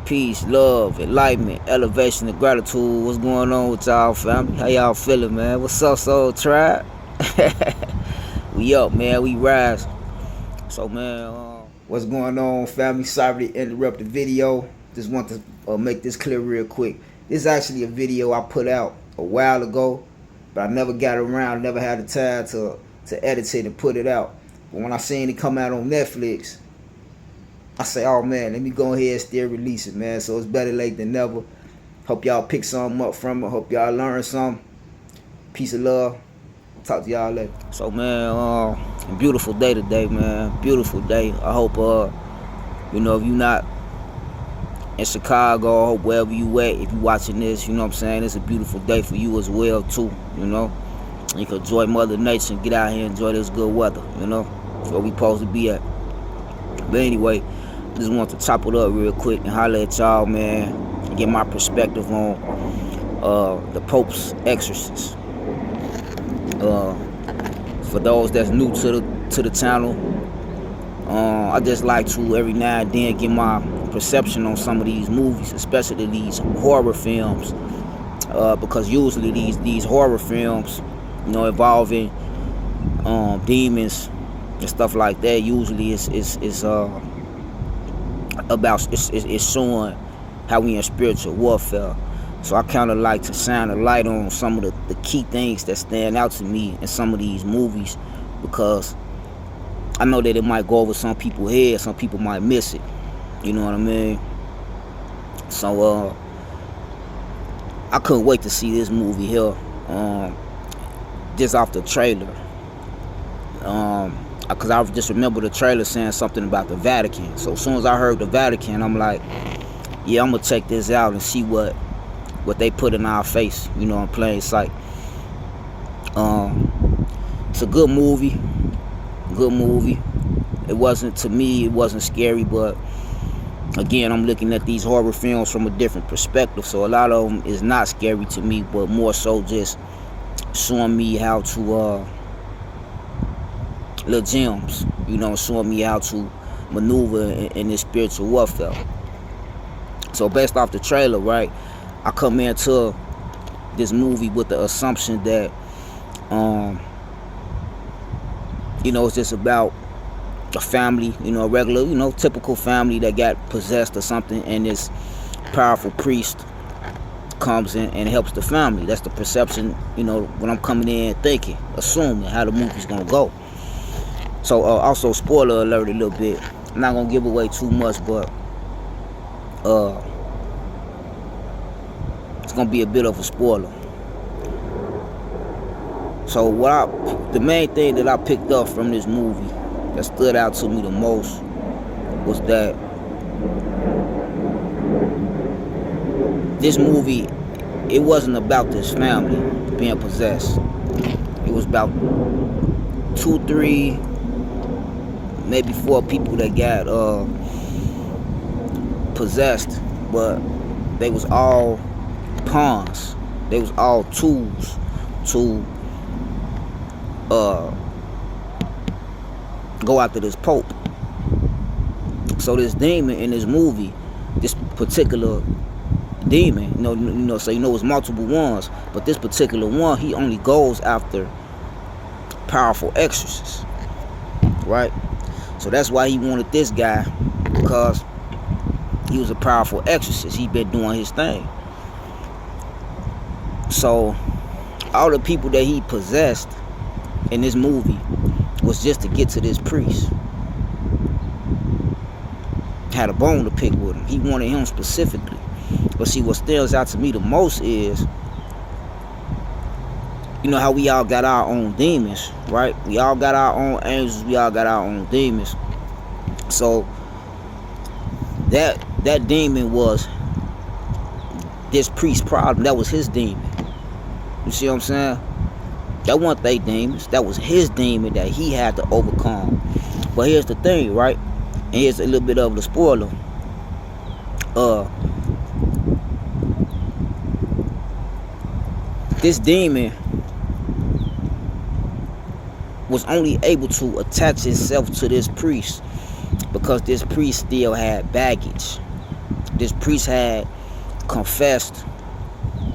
Peace, love, enlightenment, elevation, and gratitude. What's going on with y'all, family? How y'all feeling, man? What's up, soul tribe? We up, man. We rise. So, man, what's going on, family? Sorry to interrupt the video. Just want to make this clear real quick. This is actually a video I put out a while ago, but I never got around, never had the time to edit it and put it out. But when I seen it come out on Netflix, I say, oh man, let me go ahead and still release it, man. So it's better late than never. Hope y'all pick something up from it. Hope y'all learn something. Peace and love. Talk to y'all later. So man, beautiful day today, man. Beautiful day. I hope if you're not in Chicago, I hope wherever you at, if you watching this, you know what I'm saying, it's a beautiful day for you as well too, you know. You can enjoy Mother Nature and get out here and enjoy this good weather, you know. That's where we supposed to be at. But anyway, just want to chop it up real quick and holler at y'all, man, and get my perspective on the Pope's Exorcist. For those that's new to the channel, I just like to every now and then get my perception on some of these movies, especially these horror films, because usually these horror films, you know, involving demons and stuff like that, usually it's showing how we in spiritual warfare. So I kind of like to shine a light on some of the key things that stand out to me in some of these movies, because I know that it might go over some people's head, some people might miss it, you know what I mean? So I couldn't wait to see this movie here, just off the trailer, because I just remember the trailer saying something about the Vatican. So as soon as I heard the Vatican, I'm like, yeah, I'm gonna check this out and see what they put in our face, you know, in plain sight. It's a good movie. It wasn't scary, but again, I'm looking at these horror films from a different perspective. So a lot of them is not scary to me, but more so just showing me how to little gems, you know, showing me how to maneuver in this spiritual warfare. So based off the trailer, right, I come into this movie with the assumption that you know, it's just about a family, you know, a regular, you know, typical family that got possessed or something, and this powerful priest comes in and helps the family. That's the perception, you know, when I'm coming in thinking, assuming how the movie's gonna go. So also, spoiler alert a little bit. I'm not gonna give away too much, but it's gonna be a bit of a spoiler. So the main thing that I picked up from this movie that stood out to me the most was that this movie, it wasn't about this family being possessed. It was about 2, 3, maybe 4 people that got possessed, but they was all pawns. They was all tools to go after this Pope. So this demon in this movie, this particular demon, so you know it's multiple ones, but this particular one, he only goes after powerful exorcists, right? So that's why he wanted this guy, because he was a powerful exorcist. He been doing his thing. So all the people that he possessed in this movie was just to get to this priest. Had a bone to pick with him. He wanted him specifically. But see, what stands out to me the most is, you know how we all got our own demons, right? We all got our own angels. We all got our own demons. So that demon was this priest's problem. That was his demon. You see what I'm saying? That wasn't they demons. That was his demon that he had to overcome. But here's the thing, right? And here's a little bit of the spoiler. This demon was only able to attach itself to this priest because this priest still had baggage. this priest had confessed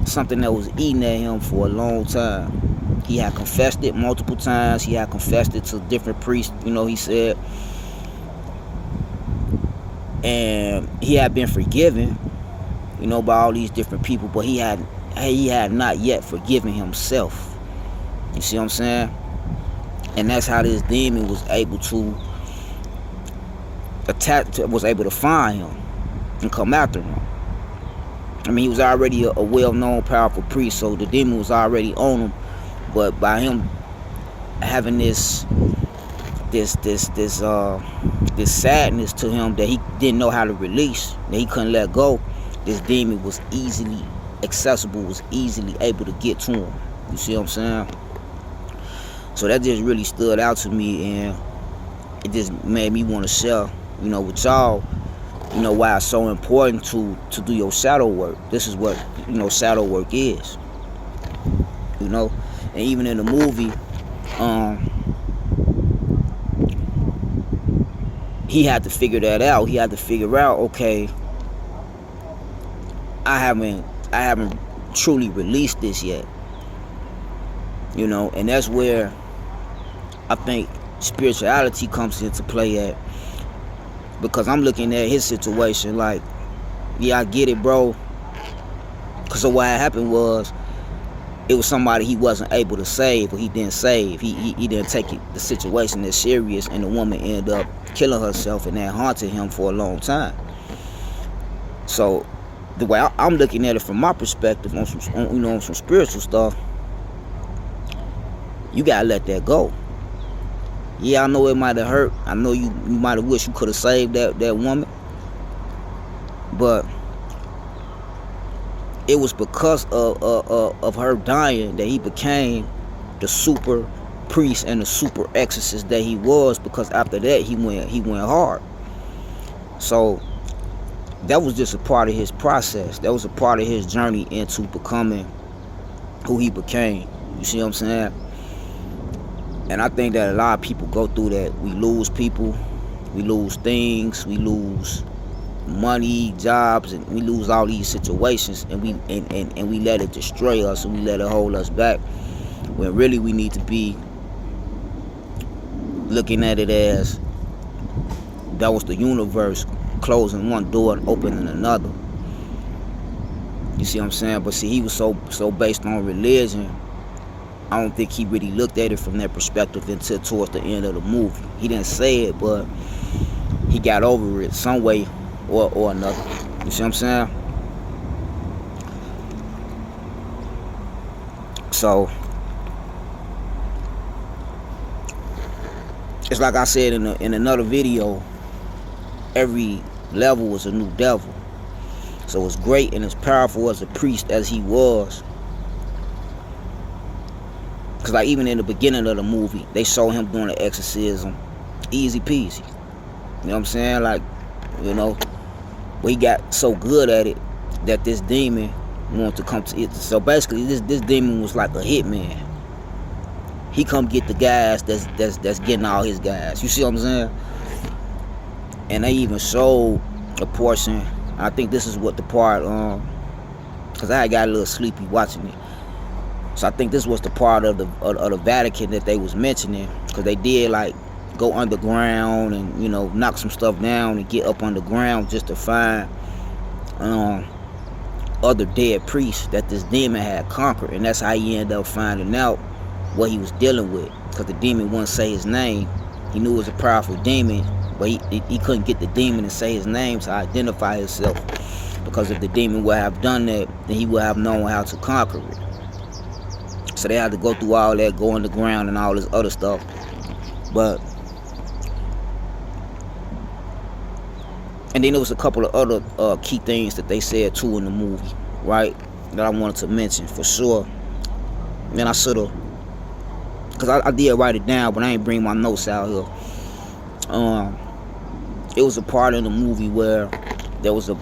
something that was eating at him for a long time. He had confessed it multiple times. He had confessed it to different priests, he said. And he had been forgiven, by all these different people, but he had not yet forgiven himself. You see what I'm saying? And that's how this demon was able to was able to find him and come after him. I mean, he was already a well-known, powerful priest, so the demon was already on him. But by him having this sadness to him that he didn't know how to release, that he couldn't let go, this demon was easily accessible, was easily able to get to him. You see what I'm saying? So that just really stood out to me, and it just made me want to share, with y'all, why it's so important to do your shadow work. This is what, shadow work is. And even in the movie, he had to figure that out. He had to figure out, okay, I haven't truly released this yet. And that's where I think spirituality comes into play at. Because I'm looking at his situation like, yeah, I get it, bro. Because what happened was, it was somebody he wasn't able to save, or he didn't save. He didn't take the situation as serious, and the woman ended up killing herself, and that haunted him for a long time. So the way I'm looking at it from my perspective, on some spiritual stuff, you gotta let that go. Yeah, I know it might have hurt. I know you might have wished you could have saved that woman, but it was because of her dying that he became the super priest and the super exorcist that he was. Because after that, he went hard. So that was just a part of his process. That was a part of his journey into becoming who he became. You see what I'm saying? And I think that a lot of people go through that. We lose people, we lose things, we lose money, jobs, and we lose all these situations, and we let it destroy us, and we let it hold us back, when really we need to be looking at it as that was the universe closing one door and opening another. You see what I'm saying? But see, he was so based on religion, I don't think he really looked at it from that perspective until towards the end of the movie. He didn't say it, but he got over it some way or another. You see what I'm saying? So it's like I said in another video, every level was a new devil. So as great and as powerful as a priest as he was, because like even in the beginning of the movie, they show him doing the exorcism, easy peasy. You know what I'm saying? Like, but he got so good at it that this demon wanted to come to it. So basically, this demon was like a hitman. He come get the guys that's getting all his guys. You see what I'm saying? And they even showed a portion. I think this is what the part, because I got a little sleepy watching it. So I think this was the part of the Vatican that they was mentioning, because they did like go underground and knock some stuff down and get up underground just to find other dead priests that this demon had conquered. And that's how he ended up finding out what he was dealing with, because the demon wouldn't say his name. He knew it was a powerful demon, but he couldn't get the demon to say his name to identify himself, because if the demon would have done that, then he would have known how to conquer it. So they had to go through all that, go underground and all this other stuff. But and then there was a couple of other key things that they said too in the movie, right, that I wanted to mention for sure. And then I should have, because I did write it down, but I ain't bring my notes out here. It was a part in the movie where there was a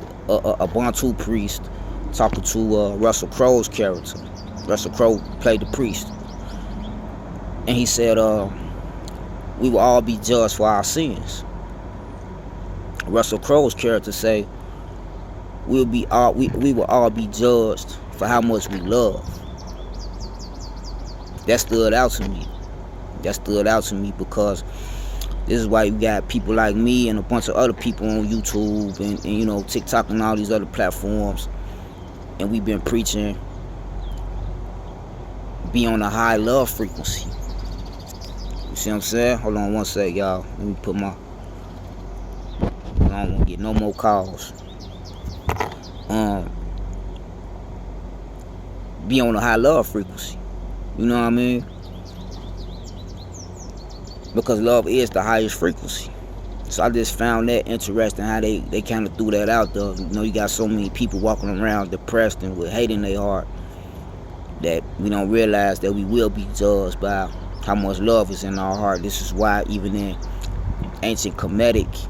Bantu priest talking to Russell Crowe's character. Russell Crowe played the priest, and he said, we will all be judged for our sins. Russell Crowe's character say, we will all be judged for how much we love. That stood out to me. That stood out to me because this is why you got people like me and a bunch of other people on YouTube and you know, TikTok and all these other platforms, and we've been preaching be on a high love frequency. You see what I'm saying? Hold on one sec, y'all. Let me put my, I don't want to get no more calls. Be on a high love frequency. You know what I mean? Because love is the highest frequency. So I just found that interesting how they kind of threw that out there. You know, you got so many people walking around depressed and with hate in their heart that we don't realize that we will be judged by how much love is in our heart. This is why even in ancient Kemetic,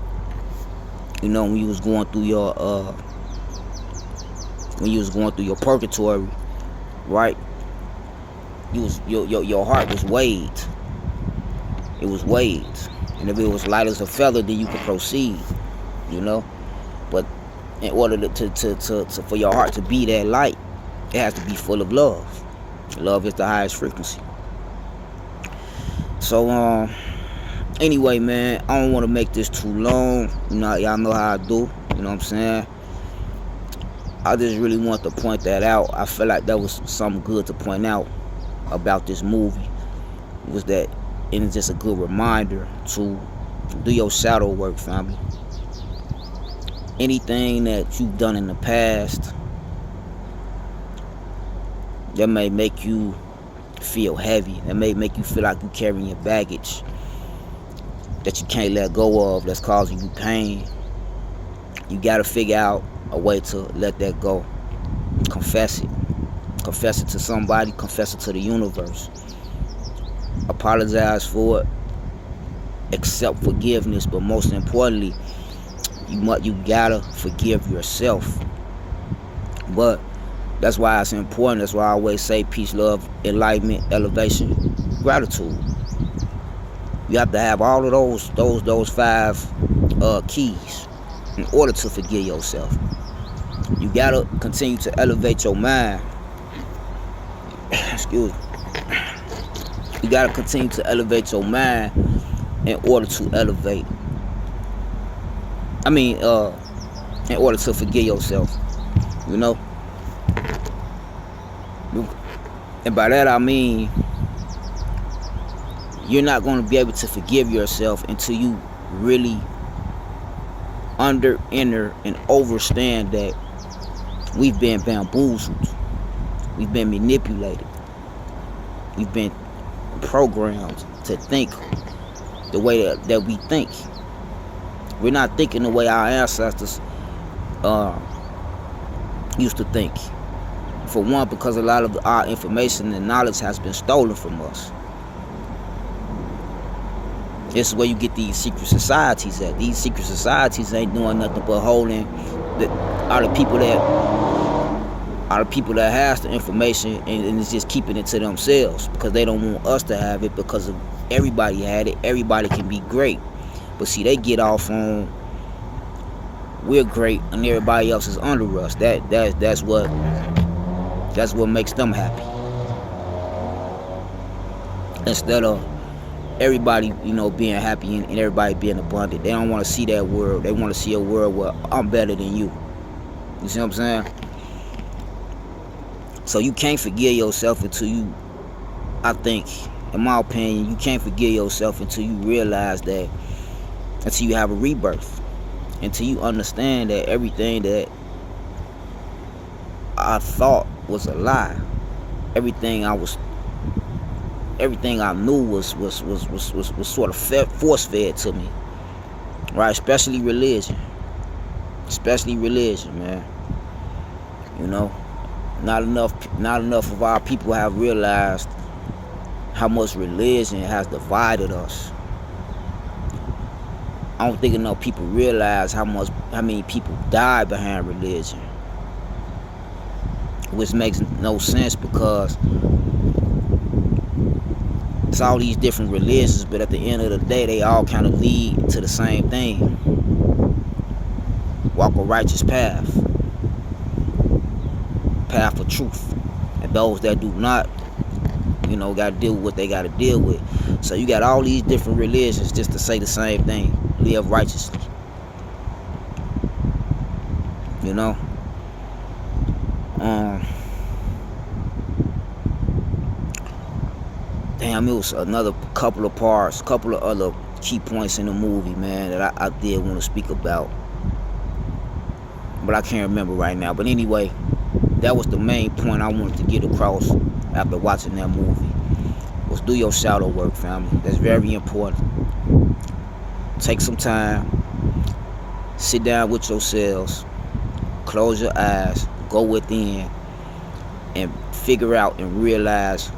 you know, when you was going through your purgatory, right? Your heart was weighed. It was weighed, and if it was light as a feather, then you could proceed. You know, but in order to for your heart to be that light, it has to be full of love. Love is the highest frequency. So anyway, man, I don't want to make this too long. You know, y'all know how I do. You know what I'm saying? I just really want to point that out. I feel like that was something good to point out about this movie. It was that, and it's just a good reminder to do your shadow work, family. Anything that you've done in the past that may make you feel heavy, that may make you feel like you're carrying your baggage that you can't let go of, that's causing you pain, you got to figure out a way to let that go. Confess it. Confess it to somebody. Confess it to the universe. Apologize for it. Accept forgiveness, but most importantly, you gotta forgive yourself. But that's why it's important. That's why I always say peace, love, enlightenment, elevation, gratitude. You have to have all of those 5 keys in order to forgive yourself. You gotta continue to elevate your mind. Excuse me. You gotta continue to elevate your mind in order to elevate. In order to forgive yourself. You know? And by that I mean, you're not going to be able to forgive yourself until you really enter, and understand that we've been bamboozled. We've been manipulated. We've been programmed to think the way that we think. We're not thinking the way our ancestors used to think. For one, because a lot of our information and knowledge has been stolen from us. This is where you get these secret societies at. These secret societies ain't doing nothing but holding all the people that has the information and is just keeping it to themselves because they don't want us to have it, because if everybody had it, everybody can be great. But see, they get off on we're great and everybody else is under us. That's what makes them happy. Instead of everybody, you know, being happy and everybody being abundant. They don't want to see that world. They want to see a world where I'm better than you. You see what I'm saying? So you can't forgive yourself until you, I think, in my opinion, you can't forgive yourself until you realize that, until you have a rebirth, until you understand that everything that I thought was a lie, everything I knew was sort of force fed to me, right? Especially religion, man. You know, not enough of our people have realized how much religion has divided us. I don't think enough people realize how many people died behind religion, which makes no sense because it's all these different religions, but at the end of the day, they all kind of lead to the same thing. Walk a righteous path. path of truth. And those that do not, got to deal with what they got to deal with. So you got all these different religions just to say the same thing: live righteously. Damn, it was another couple of other key points in the movie, man, that I did want to speak about, but I can't remember right now. But anyway, that was the main point I wanted to get across after watching that movie. Was do your shadow work, family. That's very important. Take some time, sit down with yourselves, close your eyes, go within, and figure out and realize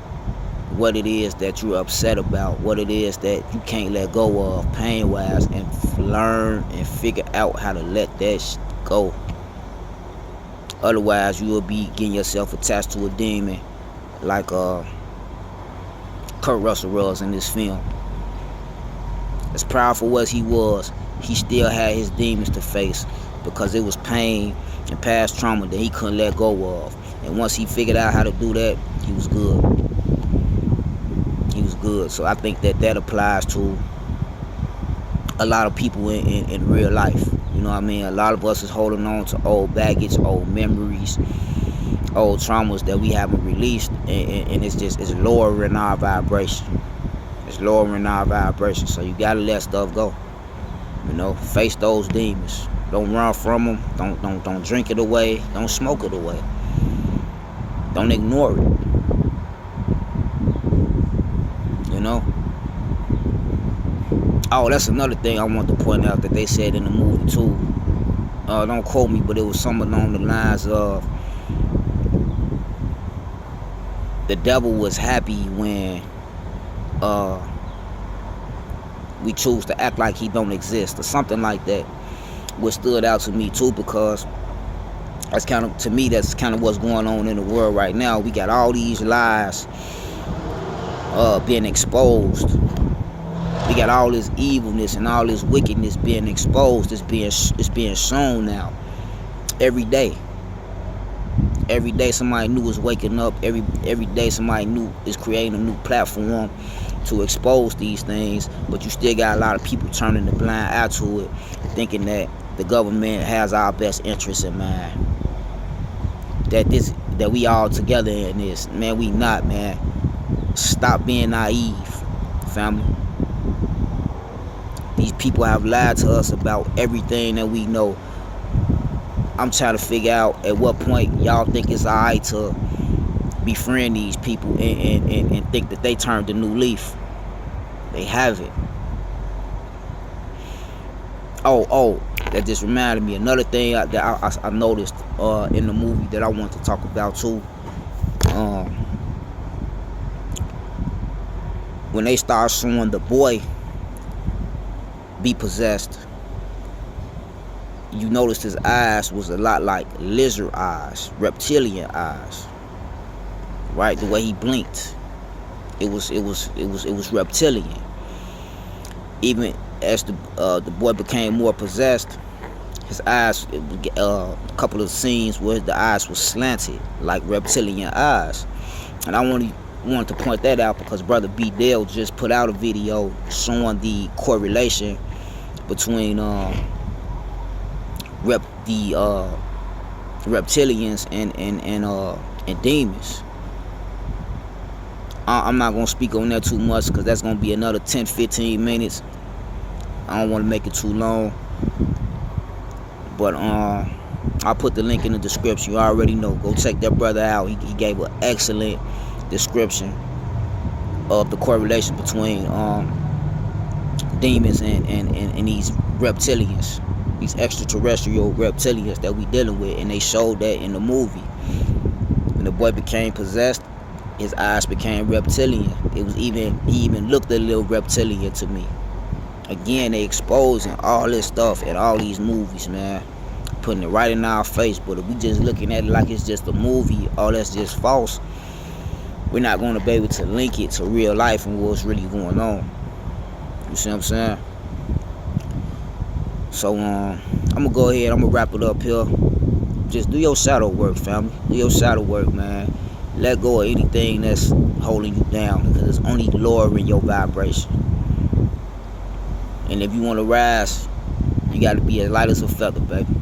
what it is that you're upset about, what it is that you can't let go of pain-wise, and learn and figure out how to let that go. Otherwise, you will be getting yourself attached to a demon like Kurt Russell was in this film. As powerful as he was, he still had his demons to face because it was pain and past trauma that he couldn't let go of. And once he figured out how to do that, he was good. He was good. So I think that applies to a lot of people in real life. You know what I mean? A lot of us is holding on to old baggage, old memories, old traumas that we haven't released, and it's lowering our vibration. It's lowering our vibration. So you gotta let stuff go. Face those demons. Don't run from them. Don't drink it away. Don't smoke it away. Don't ignore it. Oh, that's another thing I want to point out that they said in the movie too. Don't quote me, but it was something along the lines of the devil was happy when we choose to act like he don't exist, or something like that. What stood out to me too, because that's kind of what's going on in the world right now. We got all these lies being exposed. We got all this evilness and all this wickedness being exposed. It's being shown now. Every day. Every day somebody new is waking up. Every day somebody new is creating a new platform to expose these things. But you still got a lot of people turning the blind eye to it, thinking that the government has our best interests in mind. That we all together in this. Man, we not, man. Stop being naive, family. These people have lied to us about everything that we know. I'm trying to figure out at what point y'all think it's alright to befriend these people and think that they turned a new leaf. They haven't. Oh, that just reminded me. Another thing that I noticed in the movie that I want to talk about too. When they start showing the boy be possessed, you noticed his eyes was a lot like lizard eyes, reptilian eyes. Right, the way he blinked, it was reptilian. Even as the boy became more possessed, his eyes, a couple of scenes where the eyes were slanted like reptilian eyes. And I wanted to point that out because Brother B. Dale just put out a video showing the correlation between reptilians and demons. I'm not gonna speak on that too much because that's gonna be another 10-15 minutes. I don't want to make it too long, but I'll put the link in the description. You already know. Go check that brother out. He gave an excellent description of the correlation between demons and these reptilians, these extraterrestrial reptilians that we dealing with. And they showed that in the movie. When the boy became possessed, his eyes became reptilian. He even looked a little reptilian to me. Again, they exposing all this stuff in all these movies, man. Putting it right in our face. But if we just looking at it like it's just a movie, all that's just false, we're not going to be able to link it to real life and what's really going on. You see what I'm saying? So I'm gonna go ahead. I'm gonna wrap it up here. just do your shadow work, family. Do your shadow work, man. Let go of anything that's holding you down, because it's only lowering your vibration. And if you want to rise, you got to be as light as a feather, baby.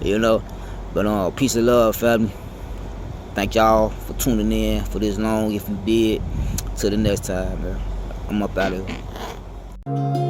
You know. But peace and love, family. Thank y'all for tuning in for this long. If you did, till the next time, man. I'm up out of here.